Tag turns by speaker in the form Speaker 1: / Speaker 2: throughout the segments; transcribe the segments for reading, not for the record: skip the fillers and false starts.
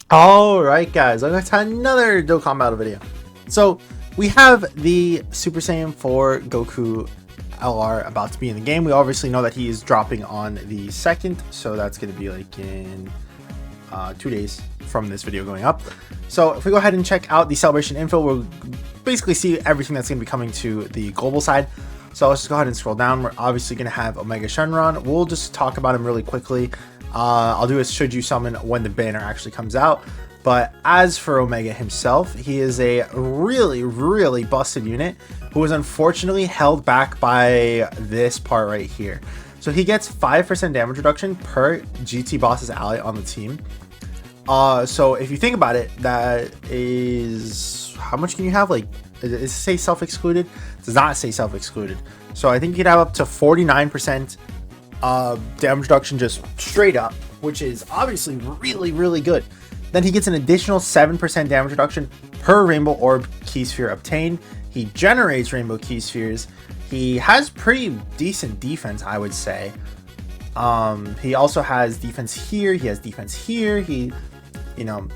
Speaker 1: Alright guys, I'm going to another Dokkan battle video. So we have the Super Saiyan 4 Goku LR about to be in the game. We obviously know that he is dropping on the 2nd, so that's going to be like in 2 days from this video going up. So if we go ahead and check out the celebration info, we'll basically see everything that's going to be coming to the global side. So let's just go ahead and scroll down. We're obviously going to have Omega Shenron. We'll just talk about him really quickly. I'll do a should you summon when the banner actually comes out. But as for Omega himself, he is a really busted unit who is unfortunately held back by this part right here. So he gets 5% damage reduction per GT boss's ally on the team. So if you think about it, that is, how much can you have? Like, does it say self-excluded? It does not say self-excluded. So I think you could have up to 49% damage reduction just straight up, which is obviously really good. Then he gets an additional 7% damage reduction per Rainbow Orb Key Sphere obtained. He generates Rainbow Key Spheres. He has pretty decent defense, I would say. He also has defense here. He has defense here. He, you know,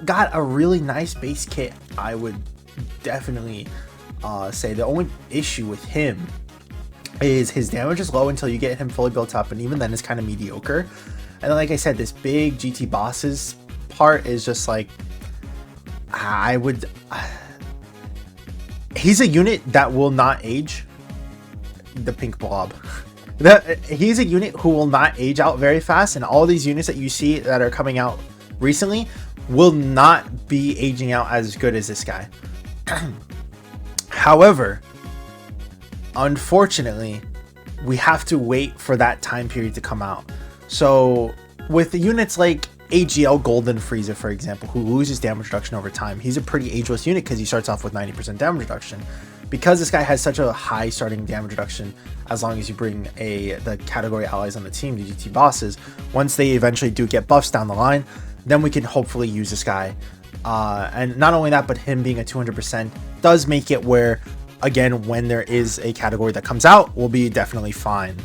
Speaker 1: got a really nice base kit. I would definitely say the only issue with him is his damage is low until you get him fully built up, and even then it's kind of mediocre. And then, like I said, this big GT bosses part is just like, he's a unit that will not age. The pink blob. He's a unit who will not age out very fast, and all these units that you see that are coming out recently will not be aging out as good as this guy. However, unfortunately, we have to wait for that time period to come out. So with the units like AGL Golden Frieza, for example, who loses damage reduction over time, he's a pretty ageless unit because he starts off with 90% damage reduction. Because this guy has such a high starting damage reduction, as long as you bring the category allies on the team, the GT bosses, once they eventually do get buffs down the line, then we can hopefully use this guy. And not only that, but him being a 200% does make it where, again, when there is a category that comes out, we'll be definitely fine.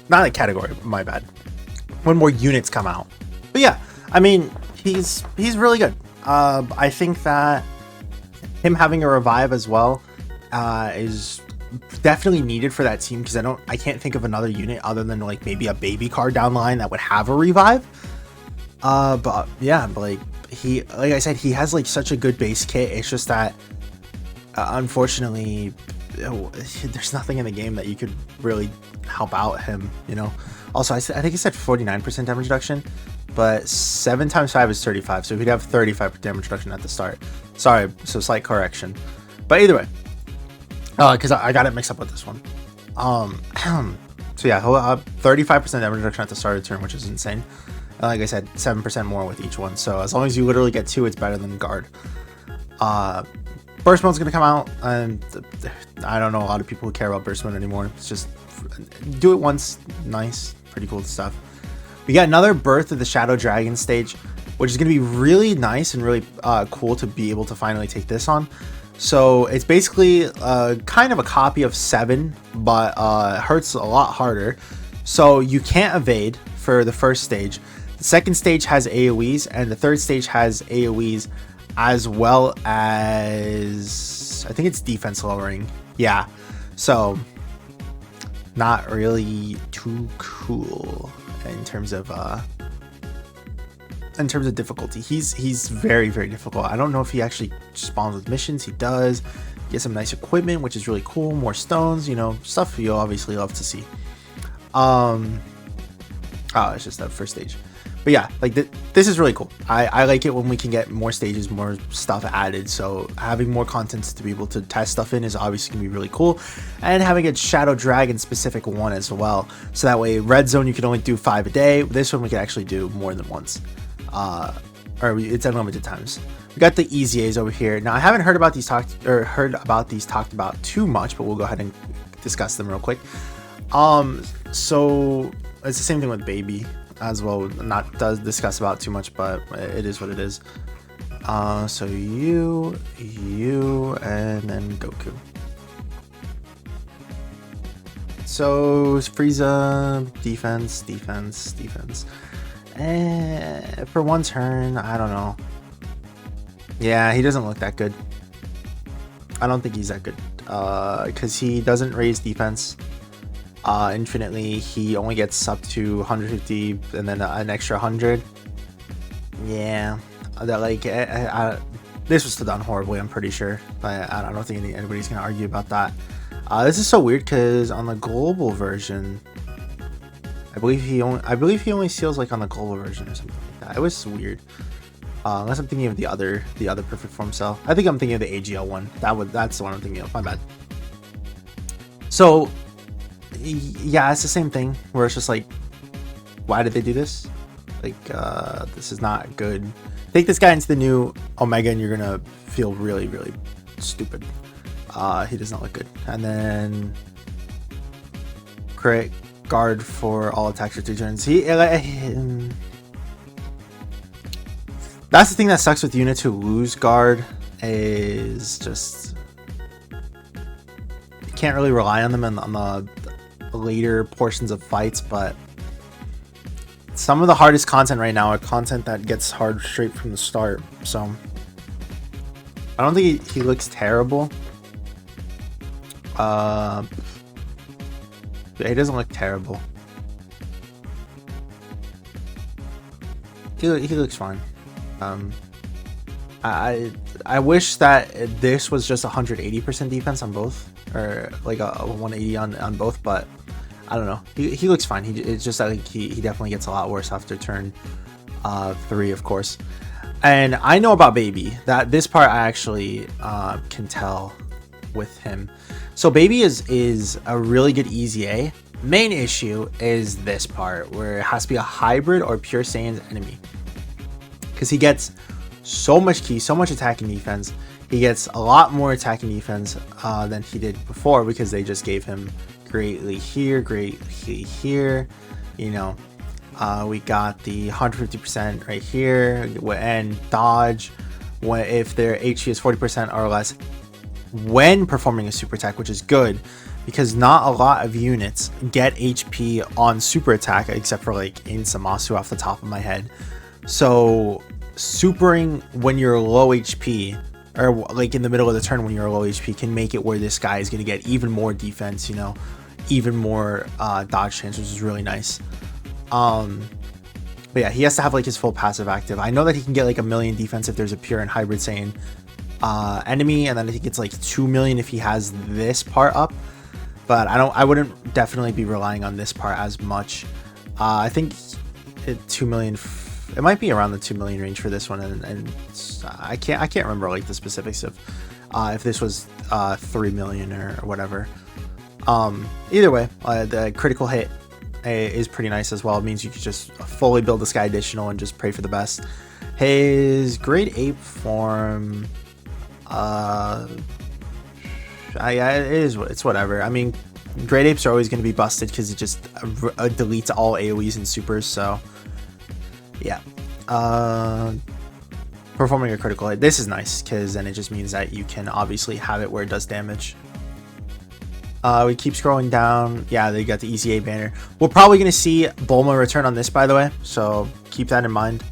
Speaker 1: Not a category, my bad. When more units come out. But yeah, I mean, he's really good. I think that him having a revive as well is definitely needed for that team, because I can't think of another unit other than like maybe a baby card down the line that would have a revive. But yeah, but like I said, he has like such a good base kit. It's just that unfortunately there's nothing in the game that you could really help out him, you know. Also, I think I said 49% damage reduction, but 7 times 5 is 35, so he'd have 35 damage reduction at the start. Sorry, so slight correction. But either way, because I got it mixed up with this one. So yeah, he'll have 35% damage reduction at the start of the turn, which is insane. And like I said, 7% more with each one. So as long as you literally get 2, it's better than guard. Burst mode's gonna come out, and I don't know a lot of people who care about burst mode anymore. It's just do it once, nice, pretty cool stuff. We got another Birth of the Shadow Dragon stage, which is gonna be really nice and really cool to be able to finally take this on. So it's basically kind of a copy of 7, but hurts a lot harder. So you can't evade for the first stage. The second stage has AoEs, and the third stage has AoEs, as well as I think it's defense lowering. Yeah, so not really too cool in terms of difficulty. He's very difficult. I don't know if he actually spawns with missions. He does get some nice equipment, which is really cool. More stones, you know, stuff you'll obviously love to see. Oh, it's just that first stage. But yeah, like this is really cool. I like it when we can get more stages, more stuff added. So having more content to be able to test stuff in is obviously gonna be really cool. And having a Shadow Dragon specific one as well. So that way, Red Zone you can only do 5 a day. This one we can actually do more than once. It's unlimited times. We got the EZAs over here. Now I haven't heard about these talked about too much, but we'll go ahead and discuss them real quick. So it's the same thing with Baby as well. Not does discuss about too much, but it is what it is. So you, and then Goku. So Frieza, defense, For one turn, I don't know. Yeah, he doesn't look that good. I don't think he's that good. Because he doesn't raise defense infinitely. He only gets up to 150 and then an extra 100. Yeah, that like this was still done horribly, I'm pretty sure. But I don't think anybody's gonna argue about that. This is so weird because on the global version, I believe he only seals like on the global version or something like that. It was weird. Unless I'm thinking of the other perfect form cell. I think I'm thinking of the AGL one. That's the one I'm thinking of. My bad. So yeah, it's the same thing where it's just like, why did they do this? Like, this is not good. Take this guy into the new Omega and you're gonna feel really, really stupid. He does not look good. And then crit guard for all attacks for 2 turns. That's the thing that sucks with units who lose guard, is just you can't really rely on them on the later portions of fights. But some of the hardest content right now are content that gets hard straight from the start. So I don't think he looks terrible. He doesn't look terrible. He looks fine. I wish that this was just 180% defense on both, or like a 180 on both, but I don't know. He looks fine. It's just that like, he definitely gets a lot worse after turn 3, of course. And I know about Baby, that this part I actually can tell with him. So Baby is a really good easy A. Main issue is this part where it has to be a hybrid or pure Saiyan's enemy, because he gets so much ki, so much attacking defense. He gets a lot more attacking defense than he did before, because they just gave him greatly here, greatly here. You know, we got the 150% right here, and dodge if their HP is 40% or less when performing a super attack, which is good because not a lot of units get HP on super attack except for like Insamasu off the top of my head. So supering when you're low HP, or like in the middle of the turn when you're low HP, can make it where this guy is going to get even more defense, you know, even more dodge chance, which is really nice. But yeah, he has to have like his full passive active. I know that he can get like 1 million defense if there's a pure and hybrid Saiyan enemy, and then I think it's like 2 million if he has this part up. But I wouldn't definitely be relying on this part as much. I think 2 million. It might be around the 2 million range for this one, and I can't remember like the specifics of if this was 3 million or whatever. Either way, the critical hit is pretty nice as well. It means you can just fully build this guy additional and just pray for the best. His grade 8 form, it's whatever. I mean, grade apes are always going to be busted because it just deletes all AoEs and supers. So yeah, performing a critical hit, this is nice because then it just means that you can obviously have it where it does damage. We keep scrolling down. Yeah, they got the EZA banner. We're probably going to see Bulma return on this, by the way, so keep that in mind,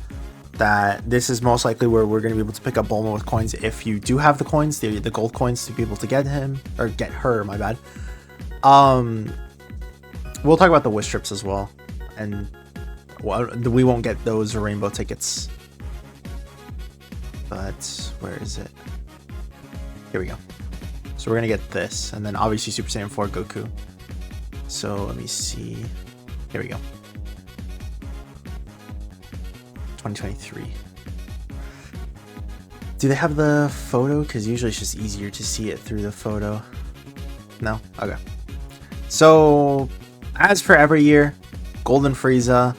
Speaker 1: that this is most likely where we're going to be able to pick up Bulma with coins if you do have the coins, the gold coins, to be able to get him, or get her, my bad. We'll talk about the wish trips as well, and we won't get those rainbow tickets, but where is it? Here we go. So we're gonna get this, and then obviously Super Saiyan 4 Goku. So let me see. Here we go. 2023. Do they have the photo? Because usually it's just easier to see it through the photo. No? Okay. So as for every year, Golden Frieza.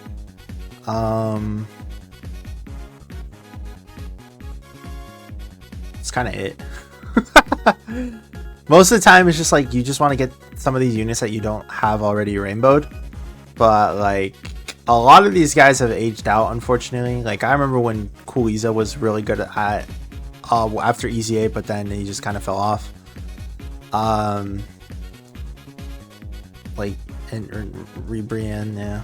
Speaker 1: It's kind of it. Most of the time it's just like you just want to get some of these units that you don't have already rainbowed, but like a lot of these guys have aged out, unfortunately. Like I remember when Cooliza was really good at after EZA, but then he just kind of fell off. Like in Rebrian, yeah.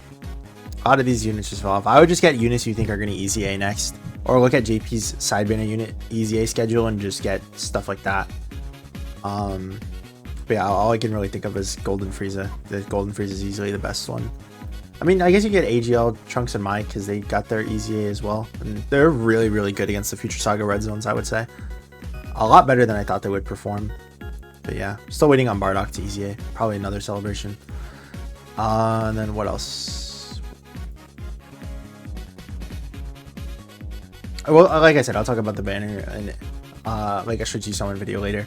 Speaker 1: A lot of these units just fell off. I would just get units you think are going to easy A next, or look at JP's side banner unit easy A schedule and just get stuff like that. But yeah, all I can really think of is Golden Frieza. The Golden Frieza is easily the best one. I mean, I guess you get AGL, Trunks, and Mike because they got their easy A as well, and they're really, really good against the Future Saga Red Zones. I would say a lot better than I thought they would perform. But yeah, still waiting on Bardock to easy A. Probably another celebration. And then what else? Well, like I said, I'll talk about the banner and like a should you summon video later.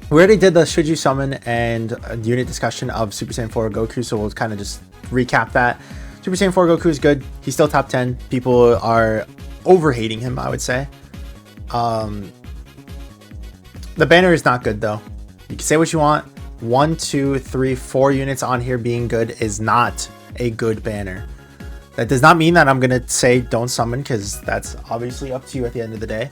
Speaker 1: We already did the should you summon and unit discussion of Super Saiyan 4 Goku, so we'll kind of just recap that. Super Saiyan 4 Goku is good. He's still top 10. People are over-hating him, I would say. The banner is not good, though. You can say what you want. 1, 2, 3, 4 units on here being good is not a good banner. That does not mean that I'm going to say don't summon, because that's obviously up to you at the end of the day.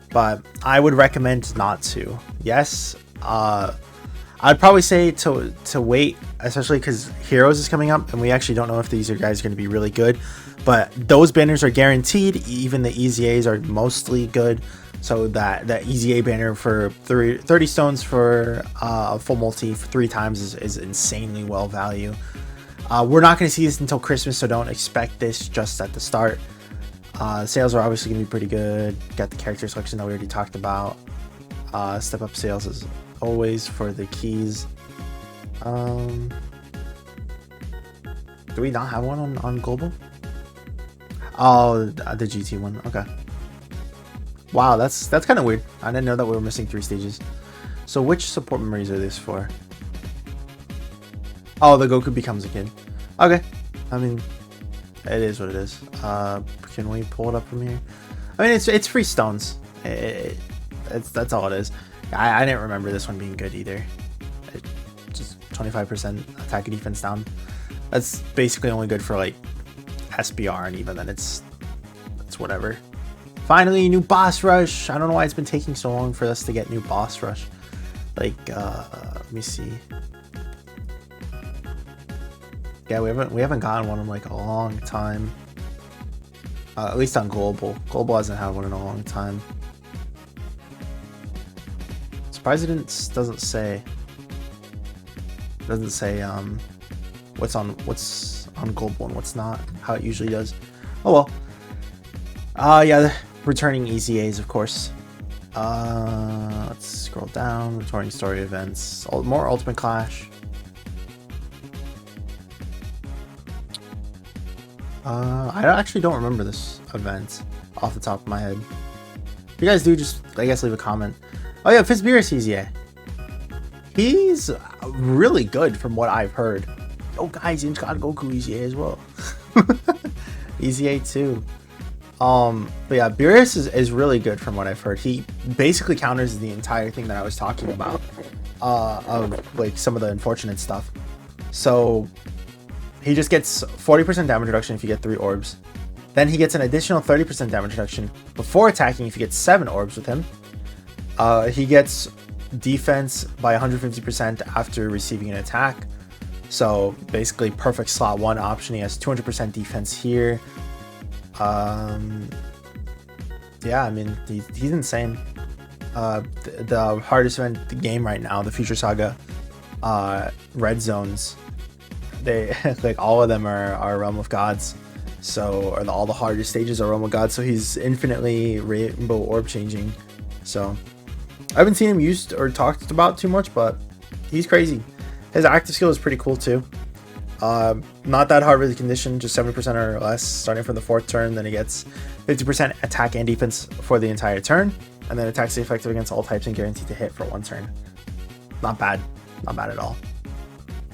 Speaker 1: But I would recommend not to. Yes, I'd probably say to wait, especially because Heroes is coming up, and we actually don't know if these guys are going to be really good. But those banners are guaranteed. Even the easy A's are mostly good. So that easy A banner for 30 stones for a full multi for 3 times is insanely well value. We're not going to see this until Christmas, so don't expect this just at the start. Sales are obviously going to be pretty good. Got the character selection that we already talked about. Step up sales as always for the keys. Do we not have one on global? Oh, the GT one. Okay. Wow, that's kind of weird. I didn't know that we were missing 3 stages. So which support memories are this for? Oh, the Goku becomes a kid. Okay. I mean, it is what it is. Can we pull it up from here? I mean, it's free stones. That's all it is. I didn't remember this one being good either. Just 25% attack and defense down. That's basically only good for like SBR, and even then it's whatever. Finally, new boss rush. I don't know why it's been taking so long for us to get new boss rush. Like, let me see. Yeah, we haven't gotten one in like a long time. At least on global. Global hasn't had one in a long time. Surprised it doesn't say what's on global and what's not. How it usually does. Oh well. Yeah, the returning easy A's, of course. Let's scroll down. Returning story events. More Ultimate Clash. I actually don't remember this event off the top of my head. If you guys do, just I guess leave a comment. Oh yeah, Fizzbeerus easy A. He's really good from what I've heard. Oh guys, Inch God Goku easy A as well. Easy A too. But yeah, Beerus is really good from what I've heard. He basically counters the entire thing that I was talking about, of like some of the unfortunate stuff. So he just gets 40% damage reduction if you get 3 orbs. Then he gets an additional 30% damage reduction before attacking if you get 7 orbs with him. He gets defense by 150% after receiving an attack. So basically perfect slot 1 option. He has 200% defense here. Yeah, I mean, he's insane. The hardest event in the game right now, the Future Saga Red Zones, they like all of them are Realm of Gods. So, or all the hardest stages are Realm of Gods. So he's infinitely rainbow orb changing. So I haven't seen him used or talked about too much, but he's crazy. His active skill is pretty cool too. Not that hard with the condition, just 70% or less starting from the 4th turn. Then he gets 50% attack and defense for the entire turn, and then attacks effective against all types and guaranteed to hit for 1 turn. Not bad at all.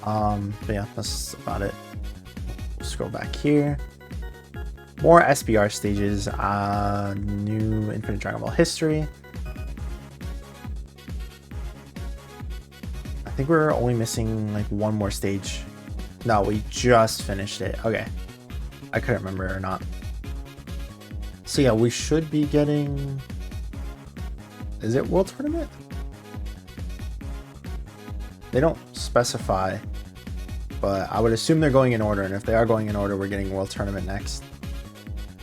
Speaker 1: But yeah, that's about it. Scroll back here. More SBR stages. New Infinite Dragon Ball history. I think we're only missing like 1 more stage. No, we just finished it. Okay. I couldn't remember or not. So yeah, we should be getting... Is it World Tournament? They don't specify. but I would assume they're going in order, and if they are going in order, we're getting World Tournament next.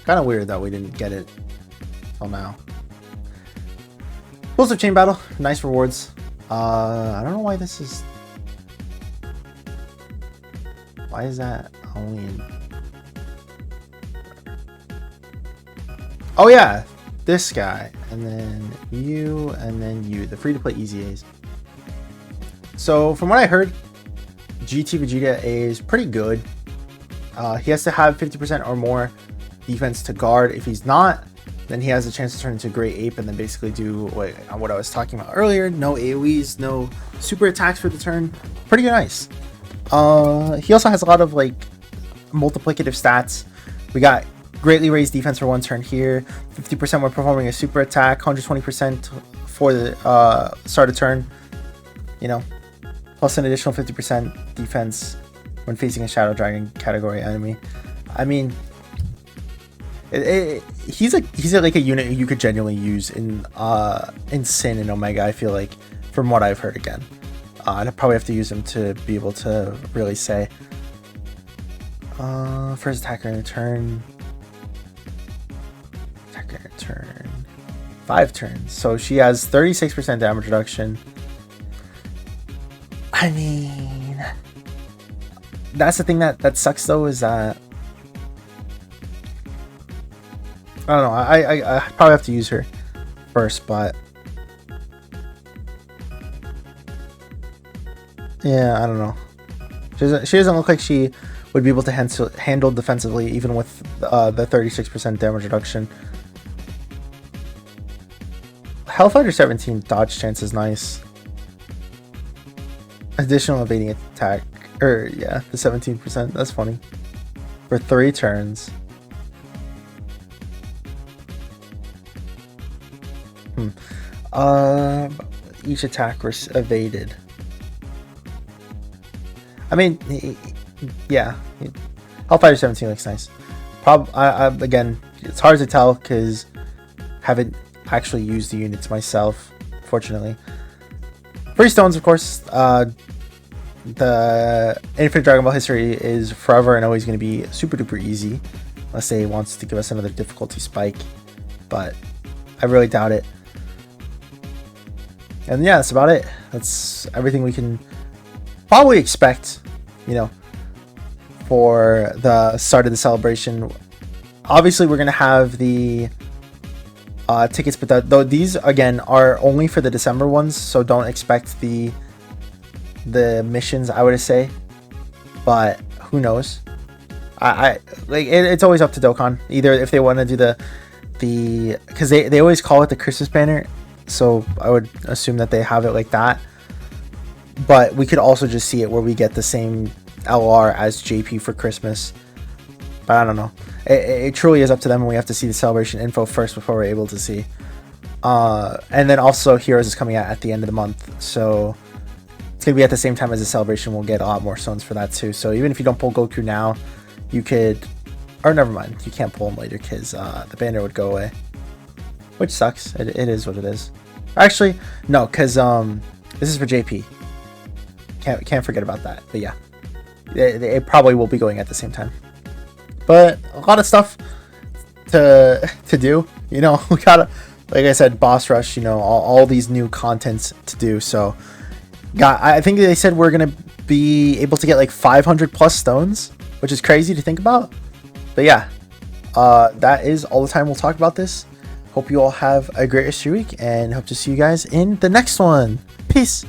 Speaker 1: Kind of weird that we didn't get it till now. Explosive Chain Battle, nice rewards. I don't know why this is... Why is that only in... Oh yeah, this guy, and then you, and then you, the free-to-play Easy A's. So from what I heard, GT Vegeta is pretty good. He has to have 50% or more defense to guard. If he's not, then he has a chance to turn into a Great Ape and then basically do what I was talking about earlier. No AoEs, no super attacks for the turn. Pretty nice. He also has a lot of like multiplicative stats. We got greatly raised defense for one turn here, 50% when performing a super attack, 120% for the start of turn, you know, plus an additional 50% defense when facing a Shadow Dragon category enemy. I mean, he's like a unit you could genuinely use in Sin and Omega. I feel like, from what I've heard again. I'd probably have to use him to be able to really say. First attacker in a turn. Attacker in a turn. 5 turns. So she has 36% damage reduction. I mean, that's the thing that sucks though, is that I don't know. I probably have to use her first, but yeah, I don't know. She doesn't look like she would be able to handle defensively, even with the 36% damage reduction. Hellfighter 17 dodge chance is nice. Additional evading attack, yeah, the 17%. That's funny. For 3 turns. Each attack was evaded. I mean, yeah, Hellfighter 17 looks nice. Again, it's hard to tell because haven't actually used the units myself, fortunately. Free stones, of course. The Infinite Dragon Ball history is forever and always going to be super duper easy, unless they wants to give us another difficulty spike, but I really doubt it. And yeah, that's about it. That's everything we can probably expect, you know, for the start of the celebration. Obviously, we're going to have the tickets, but though these, again, are only for the December ones, so don't expect the missions, I would say. But who knows? I like it's always up to Dokkan. Either if they want to do the because they always call it the Christmas banner, so I would assume that they have it like that. But we could also just see it where we get the same LR as JP for Christmas. But I don't know. It truly is up to them, and we have to see the celebration info first before we're able to see. And then also Heroes is coming out at the end of the month, so it's going to be at the same time as the celebration. We'll get a lot more stones for that too. So even if you don't pull Goku now, you could... Or never mind, you can't pull him later because the banner would go away. Which sucks. It is what it is. Actually, no, because this is for JP. Can't forget about that. But yeah, it probably will be going at the same time. But a lot of stuff to do. You know, we gotta, like I said, boss rush. You know, all these new contents to do. So, I think they said we're gonna be able to get like 500 plus stones, which is crazy to think about. But yeah, that is all the time we'll talk about this. Hope you all have a great rest of your week, and hope to see you guys in the next one. Peace.